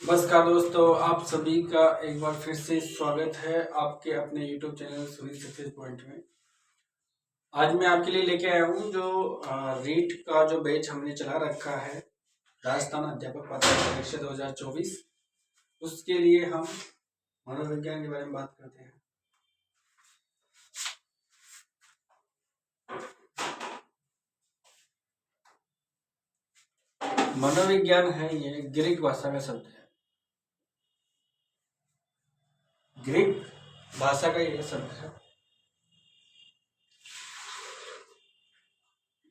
नमस्कार दोस्तों, आप सभी का एक बार फिर से स्वागत है आपके अपने YouTube channel Sunil success point में। आज मैं आपके लिए लेके आया हूँ जो रीट का जो बैच हमने चला रखा है, राजस्थान अध्यापक पात्रता परीक्षा 2024, उसके लिए हम मनोविज्ञान के बारे में बात करते हैं। मनोविज्ञान है ये ग्रीक भाषा का शब्द है। ग्रीक भाषा का ये शब्द है।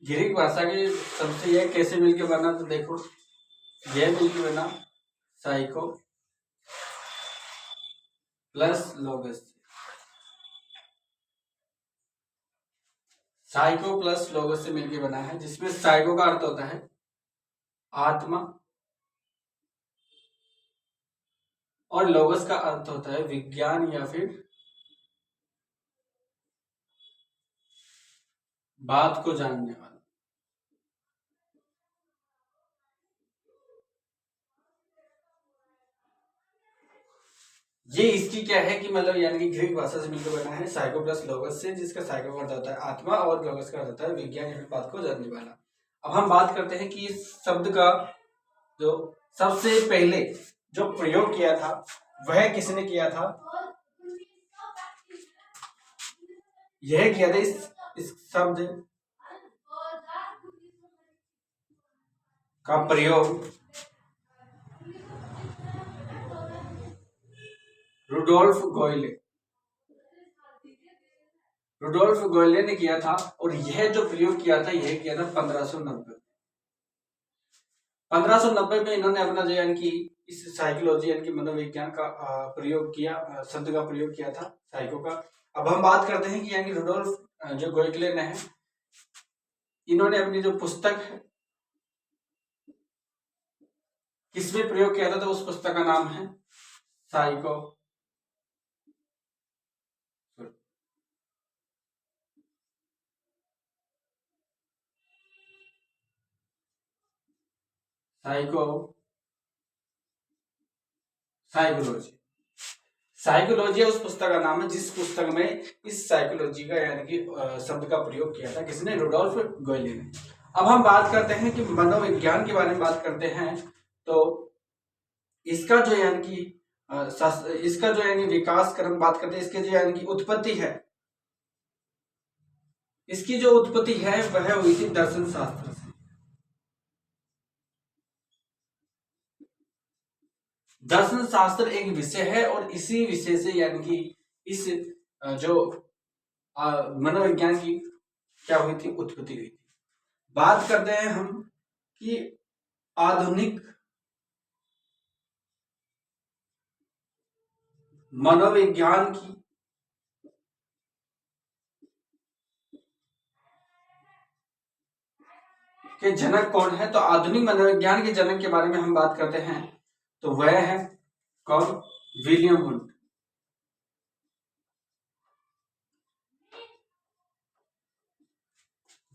ग्रीक भाषा के शब्द से यह कैसे मिलके बना, तो देखो यह मिलके बना साइको प्लस लोगस। साइको प्लस लोगस से मिलके बना है, जिसमें साइको का अर्थ होता है आत्मा और लोगस का अर्थ होता है विज्ञान या फिर बात को जानने वाला। ये इसकी क्या है कि मतलब यानी कि ग्रीक भाषा से मिलकर बना है साइको प्लस लोगस से, जिसका साइको का अर्थ होता है आत्मा और लोगस का अर्थ होता है विज्ञान या फिर बात को जानने वाला। अब हम बात करते हैं कि इस शब्द का जो सबसे पहले जो प्रयोग किया था वह किसने किया था। यह किया था इस शब्द का प्रयोग रुडोल्फ गोयले ने किया था। और यह जो प्रयोग किया था यह किया था 1590 में इन्होंने अपना जो यानी कि इस साइकोलॉजी यानी कि मनोविज्ञान का प्रयोग किया, शब्द का प्रयोग किया था साइको का। अब हम बात करते हैं कि यानी रुडोल्फ जो गोयले ने है, इन्होंने अपनी जो पुस्तक है किसमें प्रयोग किया था, तो उस पुस्तक का नाम है साइको साइकोलॉजी। साइकोलॉजी उस पुस्तक का नाम है जिस पुस्तक में इस साइकोलॉजी का यानी कि शब्द का प्रयोग किया था किसने, रुडोल्फ गोयले ने। अब हम बात करते हैं कि मनोविज्ञान के बारे में बात करते हैं, तो इसका जो यानी कि इसका जो यानी विकास क्रम बात करते हैं, इसके जो यानी कि उत्पत्ति है, इसकी जो उत्पत्ति है वह हुई थी दर्शन शास्त्र से। दर्शन शास्त्र एक विषय है और इसी विषय से यानी कि इस जो मनोविज्ञान की क्या हुई थी, उत्पत्ति हुई थी। बात करते हैं हम कि आधुनिक मनोविज्ञान की के जनक कौन है। तो आधुनिक मनोविज्ञान के जनक के बारे में हम बात करते हैं तो वह है कौन, विलियम वुंट।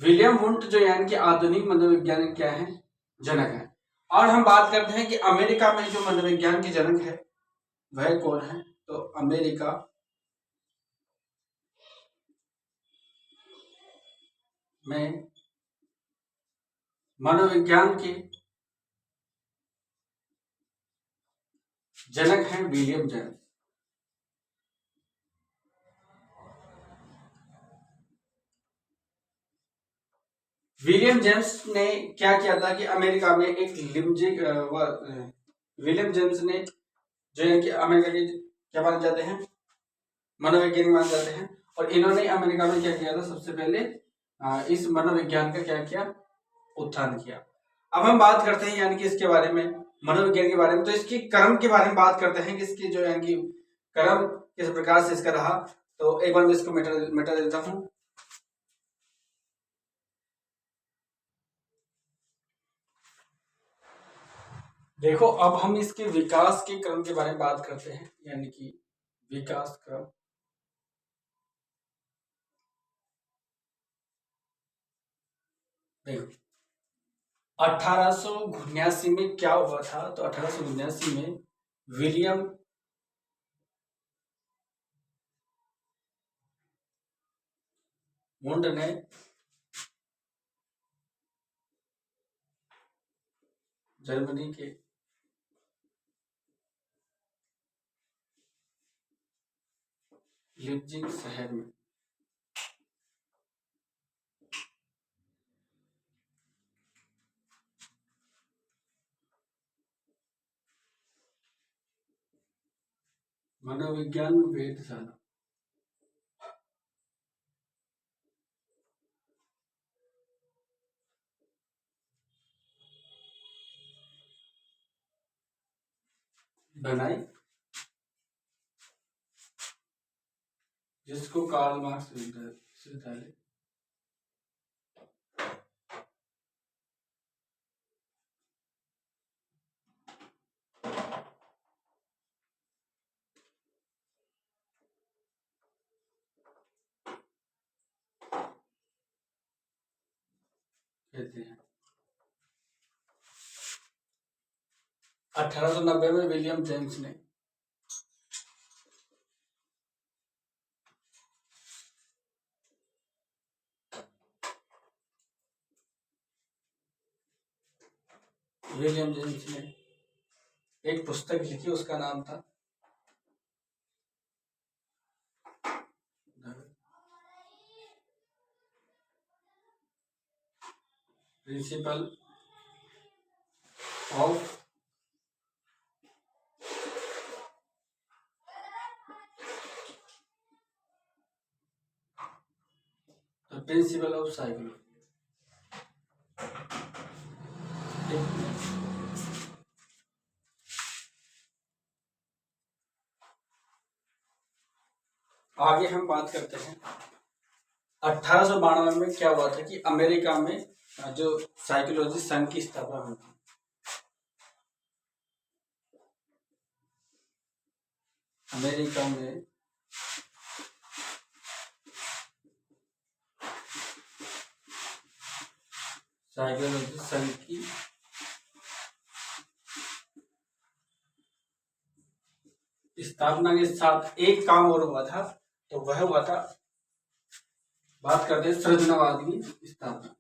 विलियम वुंट जो यानी कि आधुनिक मनोविज्ञान क्या है, जनक है। और हम बात करते हैं कि अमेरिका में जो मनोविज्ञान के जनक है वह कौन है, तो अमेरिका में मनोविज्ञान के जनक हैं विलियम जेम्स। विलियम जेम्स ने क्या किया था कि अमेरिका में एक विलियम जेम्स ने जो है कि अमेरिका के क्या माने जाते हैं, मनोवैज्ञानिक माने जाते हैं। और इन्होंने अमेरिका में क्या किया था, सबसे पहले इस मनोविज्ञान का क्या किया, उत्थान किया। अब हम बात करते हैं यानी कि इसके बारे में, मनोविज्ञान के बारे में, तो इसकी कर्म के बारे में बात करते हैं कि इसकी जो यानी कि कर्म किस प्रकार से इसका रहा। तो एक बार मैं इसको मिटा देता हूं। देखो अब हम इसके विकास के क्रम के बारे में बात करते हैं, यानी कि विकास क्रम। देखो 1879 में क्या हुआ था, तो 1879 में विलियम वुंड ने जर्मनी के लिप्जिग शहर में मनोविज्ञान वेधशाला बनाई, जिसको कार्ल मार्क्स विश्वविद्यालय कहते हैं। 1890 में विलियम जेम्स ने एक पुस्तक लिखी, उसका नाम था principle of principle of psychology. आगे हम बात करते हैं 1892 में क्या हुआ था कि अमेरिका में जो साइकोलॉजी संघ की स्थापना हुई थी। अमेरिका में साइकोलॉजी संघ की स्थापना के साथ एक काम और हुआ था, तो वह हुआ था, बात करते हैं सृजनावाद की स्थापना।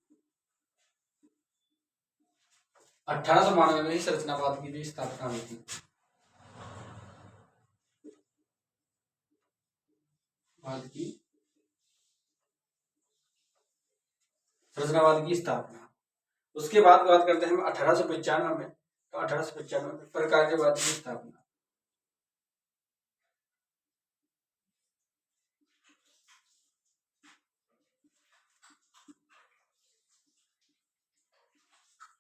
1892 में ही सृजनावाद की भी स्थापना हुई थी। सृजनावाद की स्थापना। उसके बाद बात करते हैं हम 1895 में, तो 1895 में प्रकार्यवाद की स्थापना।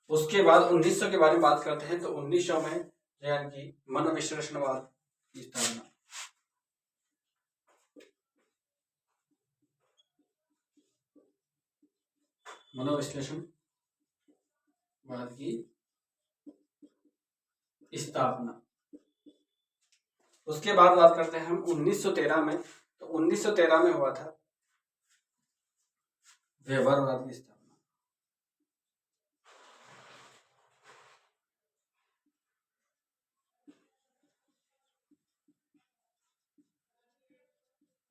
उसके बाद 1900 के बारे में बात करते हैं, तो 1900 में यानी कि मनोविश्लेषणवाद की स्थापना। मनोविश्लेषणवाद की स्थापना। उसके बाद बात करते हैं हम 1913 में, तो 1913 में हुआ था व्यवहारवाद की स्थापना।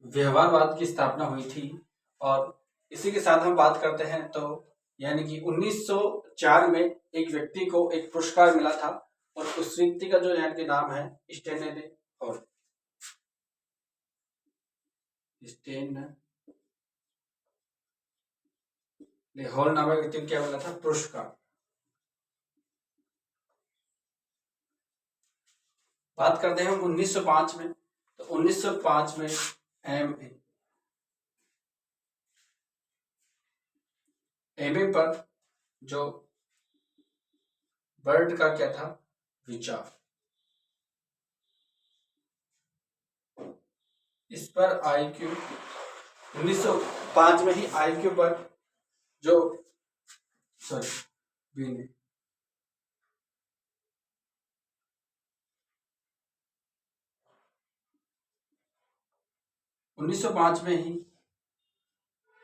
व्यवहारवाद की स्थापना हुई थी। और इसी के साथ हम बात करते हैं, तो यानी कि 1904 में एक व्यक्ति को एक पुरस्कार मिला था, और उस व्यक्ति का जो यानी कि नाम है स्टेनले हॉल। हॉल नामक व्यक्ति को क्या मिला था? पुरस्कार। बात करते हैं हम 1905 में, तो 1905 में एमए पर जो बर्ड का क्या था विचार, इस पर आईक्यू 1905 में ही आईक्यू पर जो बी ने 1905 में ही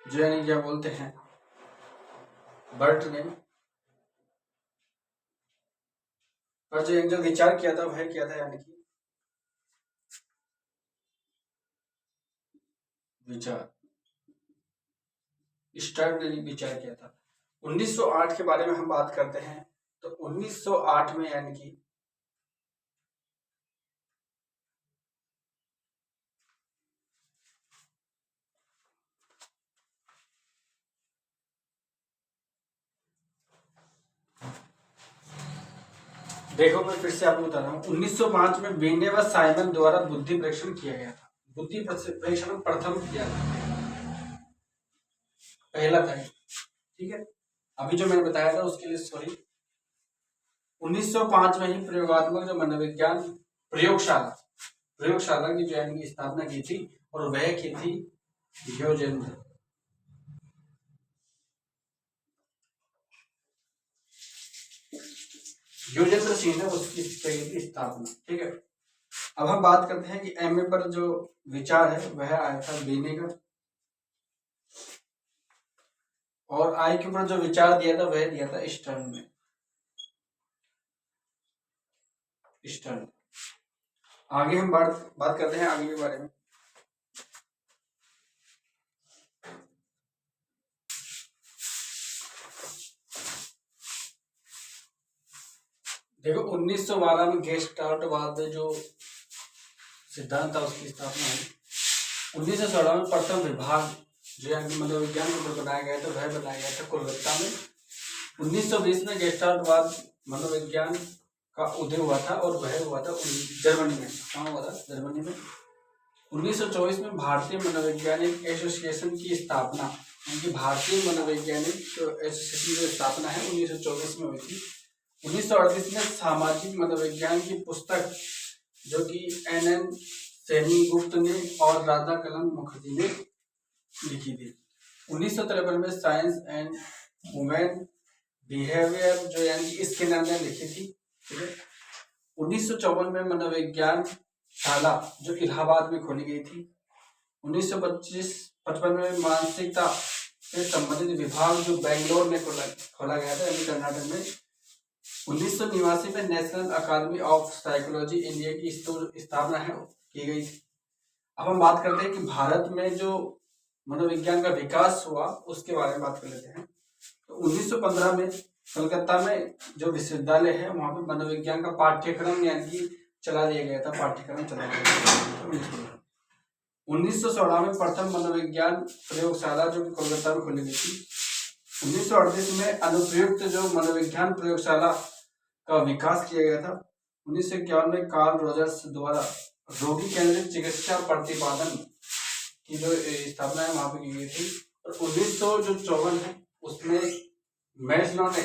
जो यानी क्या बोलते हैं बर्ट ने पर जो विचार किया था वह किया था यानी कि विचार, स्टर्न विचार किया था। 1908 के बारे में हम बात करते हैं तो 1908 में यानी कि देखो मैं फिर से आपको बता रहा हूँ, 1905 में बेने व साइमन द्वारा बुद्धि परीक्षण किया गया था। बुद्धि परीक्षण प्रथम किया था, पहला था, ठीक है। अभी जो मैंने बताया था उसके लिए सॉरी। 1905 में ही प्रयोगात्मक जो मनोविज्ञान प्रयोगशाला की जो की स्थापना की थी, और वह की थी योजेंद्र सिंह ने उसकी स्थापना, ठीक है। अब हम बात करते हैं कि एमए पर जो विचार है वह आया था बेने का, और आई के ऊपर जो विचार दिया था वह दिया था स्टर्न ने। स्टर्न। आगे हम बात करते हैं आगे के बारे में। देखो 1912 में गेस्टाल्टवाद जो सिद्धांत था उसकी स्थापना हुई। 1916 में प्रथम विभाग जो मनोविज्ञान के ऊपर बनाया गया था वह बनाया गया था कोलकाता में। 1920 में गेस्टाल्टवाद मनोविज्ञान का उदय हुआ था, और वह हुआ था जर्मनी में। कहाँ हुआ था? जर्मनी में। 1924 में भारतीय मनोवैज्ञानिक एसोसिएशन की स्थापना, यानी भारतीय मनोवैज्ञानिक एसोसिएशन की स्थापना है 1924 में हुई थी। 1938 में सामाजिक मनोविज्ञान की पुस्तक जो कि NN सेनगुप्त ने और राधा कलम मुखर्जी ने लिखी थी। 1953 में साइंस एंड वुमेन बिहेवियर जो यानी स्किनर ने लिखी थी, ठीक है। 1954 में मनोविज्ञान शाला जो इलाहाबाद में खोली गई थी। 1955 में मानसिकता से संबंधित विभाग जो बेंगलोर में खोला गया था, यानी कर्नाटक में। 1989 में national academy of psychology India की स्थापना की गई थी। अब हम बात करते हैं कि भारत में जो मनोविज्ञान का विकास हुआ उसके बारे में बात कर लेते हैं। तो 1915 में कलकत्ता में जो विश्वविद्यालय है वहां पे मनोविज्ञान का पाठ्यक्रम यानी कि चला दिया गया था, पाठ्यक्रम चला दिया गया था। 1916 में प्रथम मनोविज्ञान प्रयोगशाला जो कि कोलकाता में खोली गई थी। 1938 में अनुप्रयुक्त जो मनोविज्ञान प्रयोगशाला का विकास किया गया था। 1951 में कार्ल रोजर्स द्वारा रोगी केंद्रित चिकित्सा प्रतिपादन की जो स्थापना है वहां पर की गई थी। और 1954 है उसमें मैस्लो ने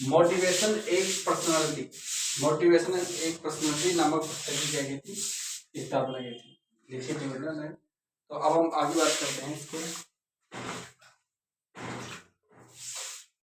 मोटिवेशन एक पर्सनालिटी नामक पुस्तक की क्या की थी, स्थापना की थी, लिखी थी उन्होंने। तो अब हम आगे बात करते हैं इसके।